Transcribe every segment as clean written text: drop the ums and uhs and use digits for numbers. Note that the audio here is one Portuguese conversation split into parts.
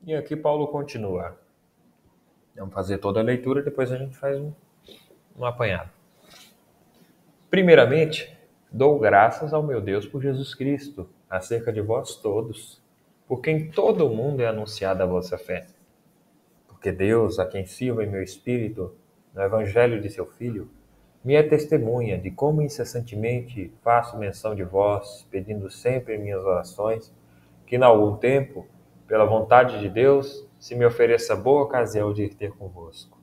E aqui Paulo continua. Vamos fazer toda a leitura, depois a gente faz um apanhado. Primeiramente, dou graças ao meu Deus por Jesus Cristo, acerca de vós todos, por quem todo o mundo é anunciada a vossa fé. Porque Deus, a quem sirvo em meu espírito, no evangelho de seu Filho, me é testemunha de como incessantemente faço menção de vós, pedindo sempre em minhas orações, que, em algum tempo, pela vontade de Deus, se me ofereça boa ocasião de ir ter convosco.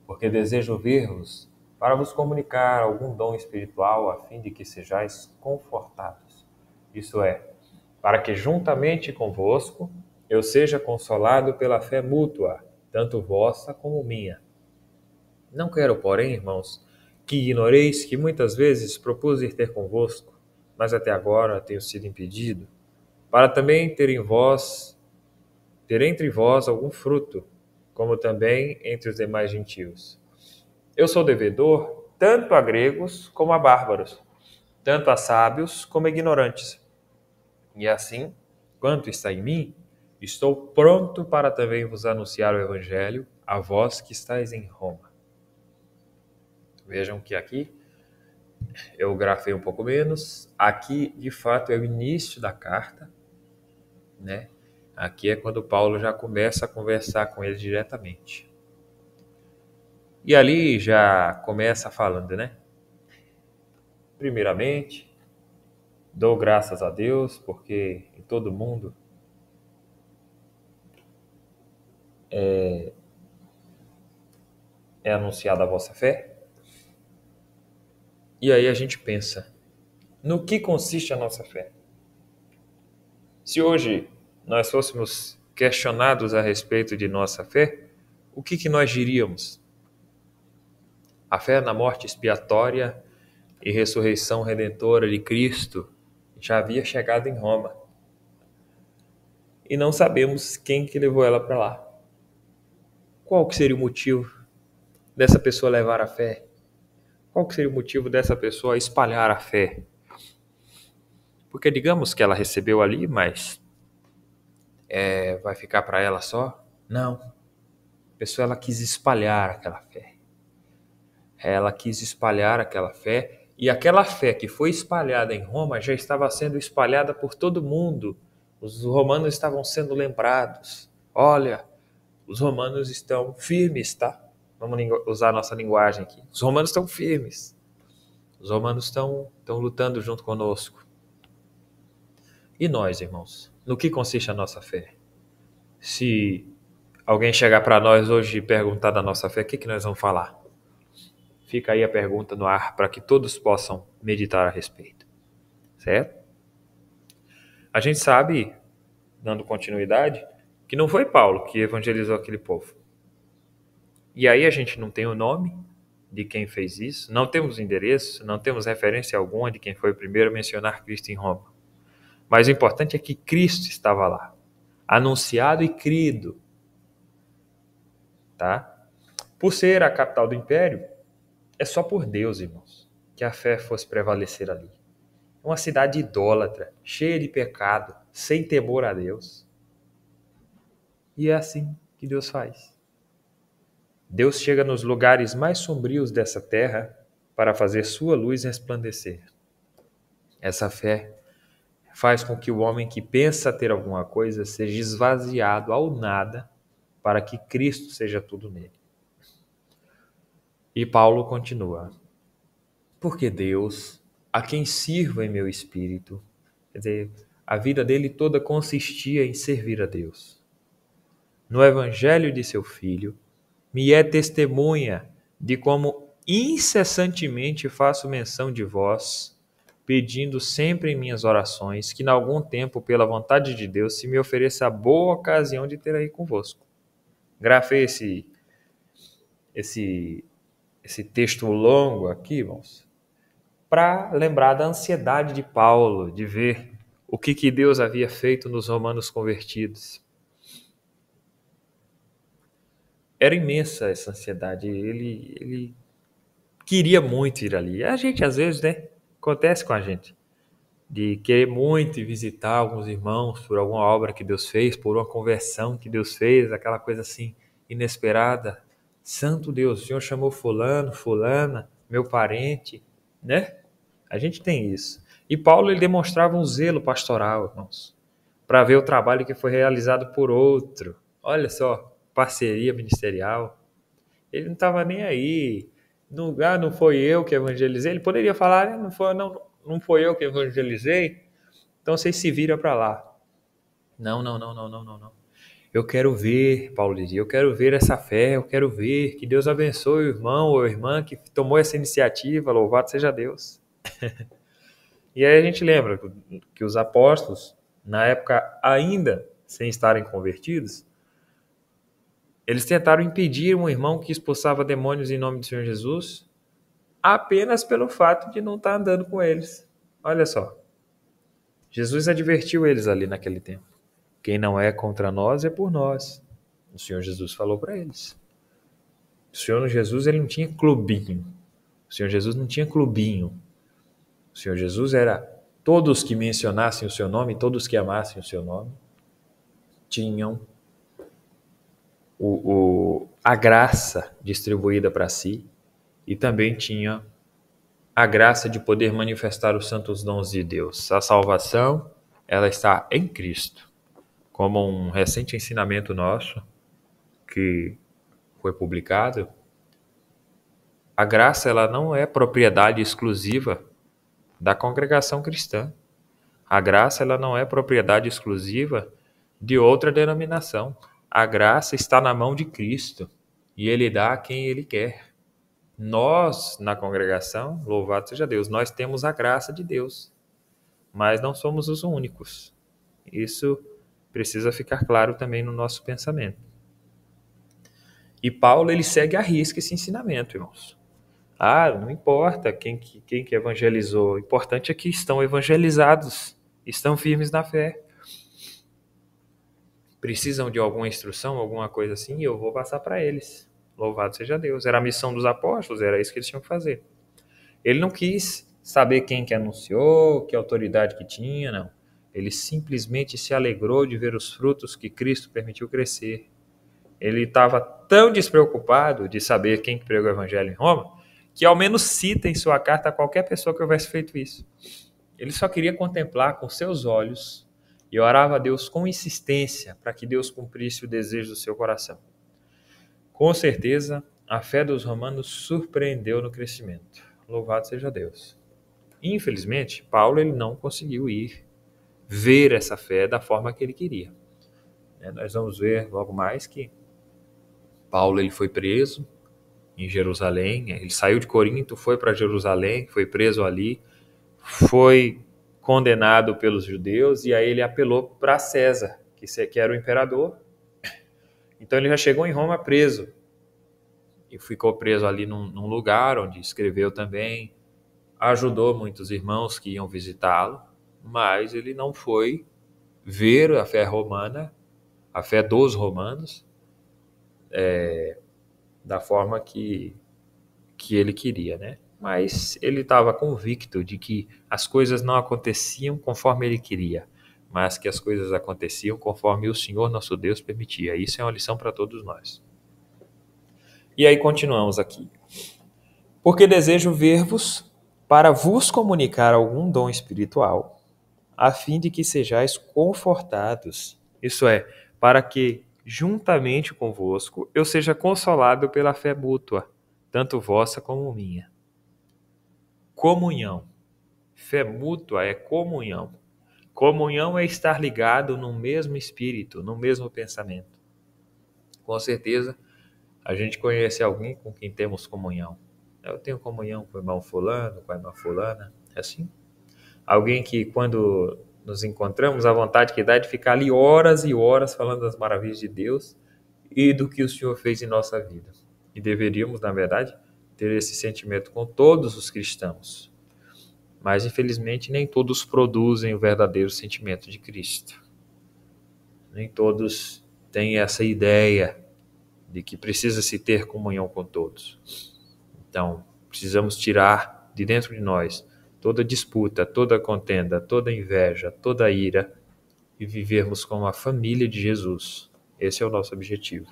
Porque desejo ver-vos para vos comunicar algum dom espiritual, a fim de que sejais confortados. Isto é, para que juntamente convosco eu seja consolado pela fé mútua, tanto vossa como minha. Não quero, porém, irmãos, que ignoreis que muitas vezes propus ir ter convosco, mas até agora tenho sido impedido, para também ter entre vós algum fruto, como também entre os demais gentios. Eu sou devedor tanto a gregos como a bárbaros, tanto a sábios como a ignorantes. E assim, quanto está em mim, estou pronto para também vos anunciar o evangelho a vós que estáis em Roma. Vejam que aqui eu grafei um pouco menos. Aqui, de fato, é o início da carta, né? Aqui é quando Paulo já começa a conversar com ele diretamente. E ali já começa falando, né? Primeiramente, dou graças a Deus, porque em todo mundo é anunciada a vossa fé. E aí a gente pensa, no que consiste a nossa fé? Se hoje nós fôssemos questionados a respeito de nossa fé, o que nós diríamos? A fé na morte expiatória e ressurreição redentora de Cristo já havia chegado em Roma. E não sabemos quem que levou ela para lá. Qual que seria o motivo dessa pessoa levar a fé? Qual que seria o motivo dessa pessoa espalhar a fé? Porque digamos que ela recebeu ali, mas vai ficar para ela só? Não. A pessoa ela quis espalhar aquela fé. Ela quis espalhar aquela fé, e aquela fé que foi espalhada em Roma já estava sendo espalhada por todo mundo. Os romanos estavam sendo lembrados. Olha, os romanos estão firmes, tá? Vamos usar a nossa linguagem aqui. Os romanos estão firmes. Os romanos estão lutando junto conosco. E nós, irmãos? No que consiste a nossa fé? Se alguém chegar para nós hoje e perguntar da nossa fé, o que nós vamos falar? Fica aí a pergunta no ar para que todos possam meditar a respeito. Certo? A gente sabe, dando continuidade, que não foi Paulo que evangelizou aquele povo. E aí a gente não tem o nome de quem fez isso, não temos endereço, não temos referência alguma de quem foi o primeiro a mencionar Cristo em Roma. Mas o importante é que Cristo estava lá, anunciado e crido, tá? Por ser a capital do império, é só por Deus, irmãos, que a fé fosse prevalecer ali. Uma cidade idólatra, cheia de pecado, sem temor a Deus. E é assim que Deus faz. Deus chega nos lugares mais sombrios dessa terra para fazer sua luz resplandecer. Essa fé faz com que o homem que pensa ter alguma coisa seja esvaziado ao nada para que Cristo seja tudo nele. E Paulo continua. Porque Deus, a quem sirvo em meu espírito, quer dizer, a vida dele toda consistia em servir a Deus. No evangelho de seu Filho, me é testemunha de como incessantemente faço menção de vós, pedindo sempre em minhas orações que, em algum tempo, pela vontade de Deus, se me ofereça a boa ocasião de ter aí convosco. Grafei esse texto longo aqui, irmãos, para lembrar da ansiedade de Paulo de ver o que Deus havia feito nos romanos convertidos. Era imensa essa ansiedade. Ele queria muito ir ali. A gente, às vezes, né? Acontece com a gente. de querer muito ir visitar alguns irmãos por alguma obra que Deus fez, por uma conversão que Deus fez, aquela coisa assim inesperada. Santo Deus, o Senhor chamou fulano, fulana, meu parente, né? A gente tem isso. E Paulo, ele demonstrava um zelo pastoral, irmãos, para ver o trabalho que foi realizado por outro. Olha só, parceria ministerial. Ele não estava nem aí. Não foi eu que evangelizei. Ele poderia falar, não foi eu que evangelizei. Então vocês se viram para lá. Não. Eu quero ver, Paulo dizia, eu quero ver essa fé, eu quero ver que Deus abençoe o irmão ou a irmã que tomou essa iniciativa, louvado seja Deus. E aí a gente lembra que os apóstolos, na época ainda sem estarem convertidos, eles tentaram impedir um irmão que expulsava demônios em nome do Senhor Jesus apenas pelo fato de não estar andando com eles. Olha só, Jesus advertiu eles ali naquele tempo. Quem não é contra nós é por nós. O Senhor Jesus falou para eles. O Senhor Jesus, ele não tinha clubinho. O Senhor Jesus não tinha clubinho. O Senhor Jesus era todos que mencionassem o seu nome, todos que amassem o seu nome, tinham a graça distribuída para si e também tinha a graça de poder manifestar os santos dons de Deus. A salvação, ela está em Cristo. Como um recente ensinamento nosso, que foi publicado, a graça ela não é propriedade exclusiva da congregação cristã. A graça ela não é propriedade exclusiva de outra denominação. A graça está na mão de Cristo e Ele dá a quem Ele quer. Nós, na congregação, louvado seja Deus, nós temos a graça de Deus, mas não somos os únicos. Isso precisa ficar claro também no nosso pensamento. E Paulo, ele segue à risca esse ensinamento, irmãos. Não importa quem que evangelizou, o importante é que estão evangelizados, estão firmes na fé. Precisam de alguma instrução, alguma coisa assim, eu vou passar para eles. Louvado seja Deus. Era a missão dos apóstolos, era isso que eles tinham que fazer. Ele não quis saber quem que anunciou, que autoridade que tinha, não. Ele simplesmente se alegrou de ver os frutos que Cristo permitiu crescer. Ele estava tão despreocupado de saber quem que pregou o evangelho em Roma, que ao menos cita em sua carta qualquer pessoa que houvesse feito isso. Ele só queria contemplar com seus olhos e orava a Deus com insistência para que Deus cumprisse o desejo do seu coração. Com certeza, a fé dos romanos surpreendeu no crescimento. Louvado seja Deus. Infelizmente, Paulo ele não conseguiu ir ver essa fé da forma que ele queria. Nós vamos ver logo mais que Paulo ele foi preso em Jerusalém, ele saiu de Corinto, foi para Jerusalém, foi preso ali, foi condenado pelos judeus e aí ele apelou para César, que era o imperador. Então ele já chegou em Roma preso e ficou preso ali num lugar onde escreveu também, ajudou muitos irmãos que iam visitá-lo, mas ele não foi ver a fé romana, a fé dos romanos, da forma que ele queria, né? Mas ele estava convicto de que as coisas não aconteciam conforme ele queria, mas que as coisas aconteciam conforme o Senhor nosso Deus permitia. Isso é uma lição para todos nós. E aí continuamos aqui. Porque desejo ver-vos para vos comunicar algum dom espiritual, a fim de que sejais confortados, isso é, para que, juntamente convosco, eu seja consolado pela fé mútua, tanto vossa como minha. Comunhão. Fé mútua é comunhão. Comunhão é estar ligado no mesmo espírito, no mesmo pensamento. Com certeza, a gente conhece alguém com quem temos comunhão. Eu tenho comunhão com o irmão fulano, com a irmã fulana, é assim? Alguém que quando nos encontramos, a vontade que dá é de ficar ali horas e horas falando das maravilhas de Deus e do que o Senhor fez em nossa vida. E deveríamos, na verdade, ter esse sentimento com todos os cristãos. Mas, infelizmente, nem todos produzem o verdadeiro sentimento de Cristo. Nem todos têm essa ideia de que precisa se ter comunhão com todos. Então, precisamos tirar de dentro de nós toda disputa, toda contenda, toda inveja, toda ira e vivermos como a família de Jesus. Esse é o nosso objetivo.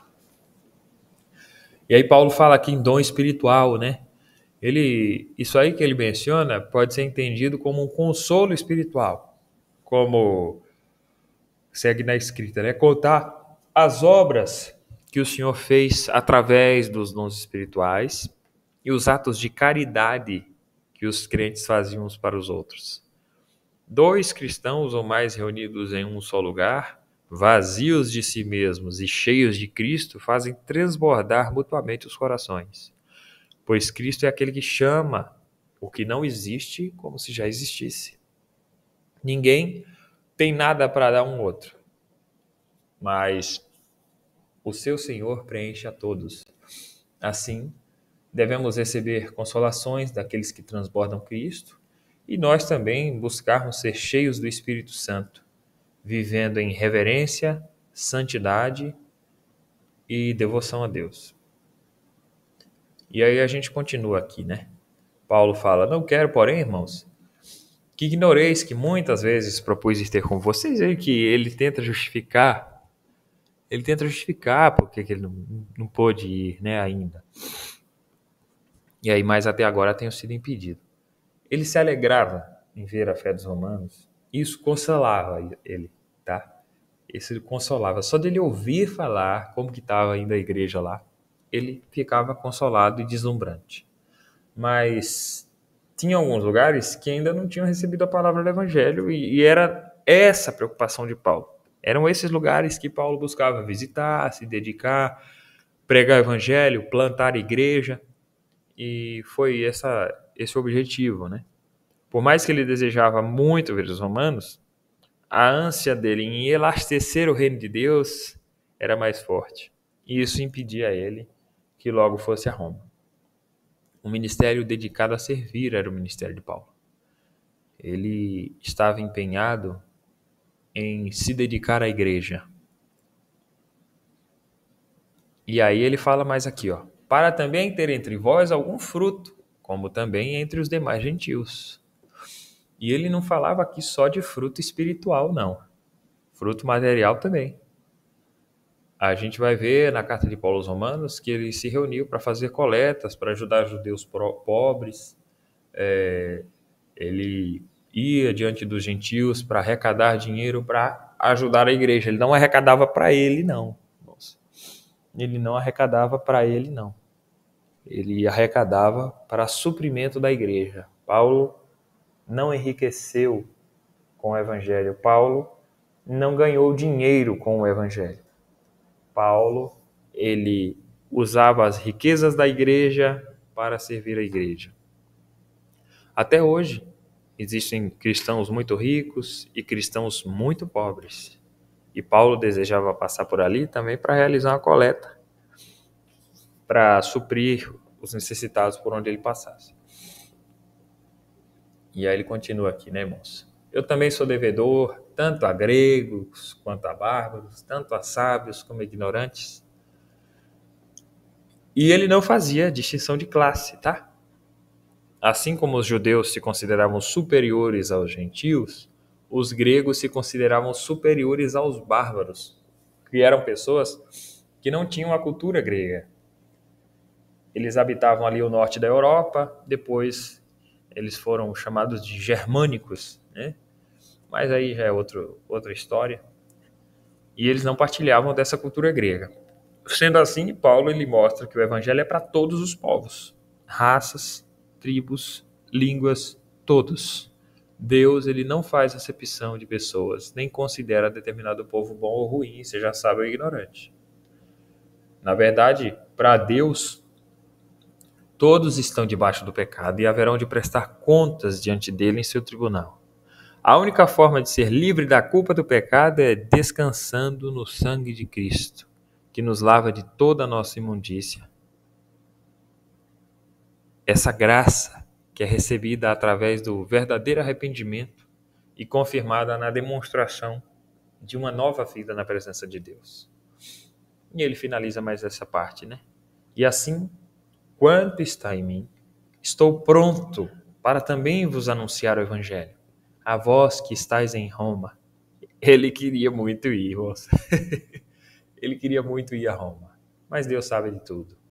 E aí Paulo fala aqui em dom espiritual, né? Isso aí que ele menciona pode ser entendido como um consolo espiritual, como segue na escrita, né? Contar as obras que o Senhor fez através dos dons espirituais e os atos de caridade que os crentes faziam uns para os outros. Dois cristãos ou mais reunidos em um só lugar, vazios de si mesmos e cheios de Cristo, fazem transbordar mutuamente os corações. Pois Cristo é aquele que chama o que não existe como se já existisse. Ninguém tem nada para dar um outro, mas o seu Senhor preenche a todos. Assim, devemos receber consolações daqueles que transbordam Cristo e nós também buscarmos ser cheios do Espírito Santo, vivendo em reverência, santidade e devoção a Deus. E aí a gente continua aqui, né? Paulo fala, não quero, porém, irmãos, que ignoreis que muitas vezes propus ir ter com vocês. Aí que ele tenta justificar porque que ele não pôde ir, né, ainda. E aí, mas até agora tenho sido impedido. Ele se alegrava em ver a fé dos romanos. Isso consolava ele, tá? Isso ele consolava. Só dele ouvir falar como que estava ainda a igreja lá, ele ficava consolado e deslumbrante. Mas tinha alguns lugares que ainda não tinham recebido a palavra do evangelho e era essa a preocupação de Paulo. Eram esses lugares que Paulo buscava visitar, se dedicar, pregar o evangelho, plantar a igreja. E foi esse o objetivo, né? Por mais que ele desejava muito ver os romanos, a ânsia dele em elastecer o reino de Deus era mais forte. E isso impedia ele que logo fosse a Roma. Um ministério dedicado a servir era o ministério de Paulo. Ele estava empenhado em se dedicar à igreja. E aí ele fala mais aqui, ó, para também ter entre vós algum fruto, como também entre os demais gentios. E ele não falava aqui só de fruto espiritual, não. Fruto material também. A gente vai ver na carta de Paulo aos Romanos que ele se reuniu para fazer coletas, para ajudar judeus pobres. Ele ia diante dos gentios para arrecadar dinheiro para ajudar a igreja. Ele não arrecadava para ele, não. Nossa. Ele não arrecadava para ele, não. Ele arrecadava para suprimento da igreja. Paulo não enriqueceu com o evangelho. Paulo não ganhou dinheiro com o evangelho. Paulo, ele usava as riquezas da igreja para servir a igreja. Até hoje, existem cristãos muito ricos e cristãos muito pobres. E Paulo desejava passar por ali também para realizar uma coleta, para suprir os necessitados por onde ele passasse. E aí ele continua aqui, né, irmãos? Eu também sou devedor, tanto a gregos quanto a bárbaros, tanto a sábios como a ignorantes. E ele não fazia distinção de classe, tá? Assim como os judeus se consideravam superiores aos gentios, os gregos se consideravam superiores aos bárbaros, que eram pessoas que não tinham a cultura grega. Eles habitavam ali o norte da Europa, depois eles foram chamados de germânicos, né? Mas aí já é outra história. E eles não partilhavam dessa cultura grega. Sendo assim, Paulo ele mostra que o evangelho é para todos os povos, raças, tribos, línguas, todos. Deus ele não faz acepção de pessoas, nem considera determinado povo bom ou ruim, seja sábio ou ignorante. Na verdade, para Deus, todos estão debaixo do pecado e haverão de prestar contas diante dele em seu tribunal. A única forma de ser livre da culpa do pecado é descansando no sangue de Cristo, que nos lava de toda a nossa imundícia. Essa graça que é recebida através do verdadeiro arrependimento e confirmada na demonstração de uma nova vida na presença de Deus. E ele finaliza mais essa parte, né? E assim, quanto está em mim, estou pronto para também vos anunciar o Evangelho. A vós que estáis em Roma. Ele queria muito ir, moça. Ele queria muito ir a Roma. Mas Deus sabe de tudo.